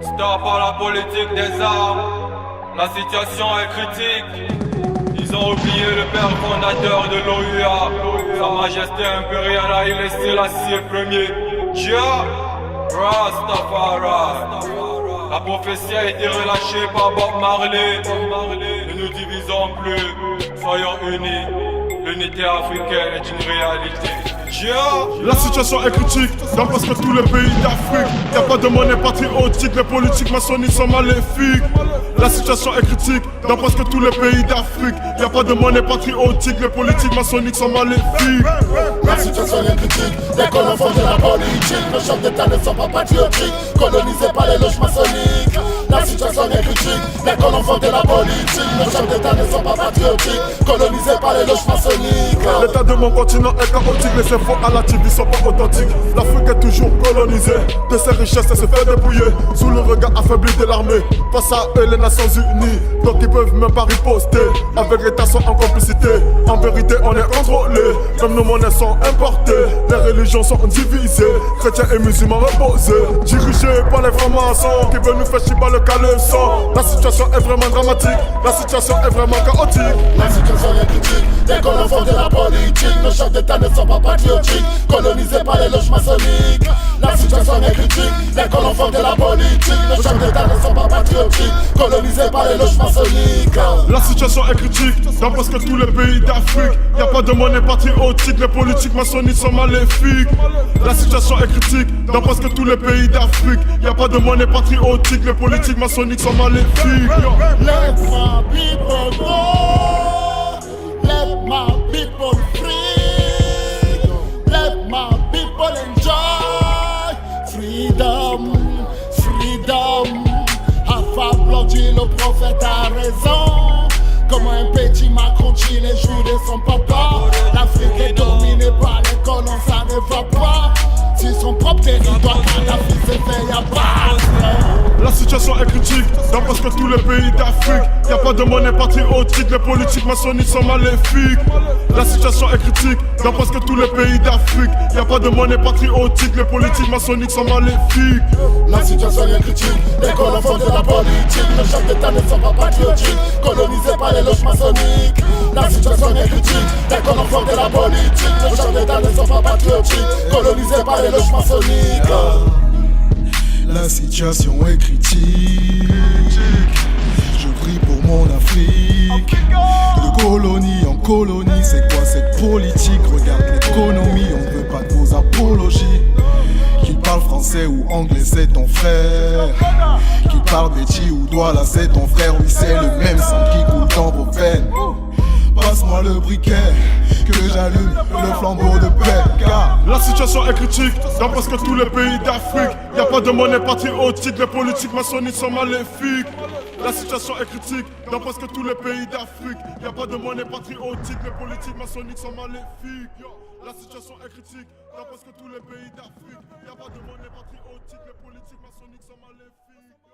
Stop à la politique des armes. La situation est critique. Ils ont oublié le père fondateur de l'OUA, Sa Majesté impériale Haïlé Sélassié Ier. Jah Rastafari. La prophétie a été relâchée par Bob Marley. Ne nous divisons plus, soyons unis. L'unité africaine est une réalité. La situation est critique dans presque tous les pays d'Afrique. Y'a pas de monnaie patriotique, les politiques maçonniques sont maléfiques. La situation est critique dans presque tous les pays d'Afrique. Y'a pas de monnaie patriotique, les politiques maçonniques sont maléfiques. La situation est critique, les colons font de la politique. Nos chefs d'État ne sont pas patriotiques, colonisés par les loges maçonniques. La situation est critique, les colons font de la politique. Nos chefs d'État ne sont pas patriotiques, colonisés par les loges maçonniques. L'état de mon continent est chaotique, les infos à la TV sont pas authentiques. L'Afrique est toujours colonisée, de ses richesses elle se fait dépouiller. Sous le regard affaibli de l'armée, face à eux les Nations Unies. Donc ils peuvent même pas riposter, avec l'État sont en complicité. En vérité on est contrôlé, même nos monnaies sont importées. Les religions sont divisées, chrétiens et musulmans reposés. Dirigés par les francs-maçons qui veulent nous faire chier par le caleçon. La situation est vraiment dramatique, la situation est vraiment chaotique. La situation est critique, les colons font de la politique. Nos chefs d'État ne sont pas patriotiques, colonisés par les loges maçonniques. La situation est critique, les colons font de la politique. Nos chefs d'État ne sont pas patriotiques, colonisés par les loges maçonniques. La situation est critique dans presque tous les pays d'Afrique. Y'a pas de monnaie patriotique, les politiques maçonniques sont maléfiques. La situation est critique dans presque tous les pays d'Afrique. Y'a pas de monnaie patriotique, les politiques maçonniques sont maléfiques. Let my people go, let my people free, let my people enjoy freedom, freedom. Alpha Blood dit le prophète a raison. Comment un petit Macron tire les joues de son papa. L'Afrique est dominée par les colons, ça ne va pas. Si son propre territoire, Kadhafi s'est fait abattre. La situation est critique dans presque tous les pays d'Afrique. Y'a pas de monnaie patriotique, les politiques maçonniques sont maléfiques. La situation est critique dans presque tous les pays d'Afrique. Y'a pas de monnaie patriotique, les politiques maçonniques sont maléfiques. La situation est critique, les colons font de la politique. Nos chefs d'État ne sont pas patriotiques, colonisés par les loges maçonniques. La situation est critique, les colons font de la politique. Nos chefs d'État ne sont pas patriotiques, colonisés par les loges maçonniques. La situation est critique. Je prie pour mon Afrique. De colonie en colonie, c'est quoi cette politique? Regarde l'économie, on ne veut pas de vos apologies. Qu'il parle français ou anglais, c'est ton frère. Qu'il parle Betty ou Douala, c'est ton frère. Oui, c'est le même sang qui coule dans vos veines. Passe-moi le briquet, que j'allume le flambeau de paix. Car la situation est critique dans presque tous les pays d'Afrique. Y'a pas de monnaie patriotique, les politiques maçonniques sont maléfiques. La situation est critique dans presque tous les pays d'Afrique. Y'a pas de monnaie patriotique, les politiques maçonniques sont maléfiques. La situation est critique dans presque tous les pays d'Afrique. Y'a pas de monnaie patriotique, les politiques maçonniques sont maléfiques.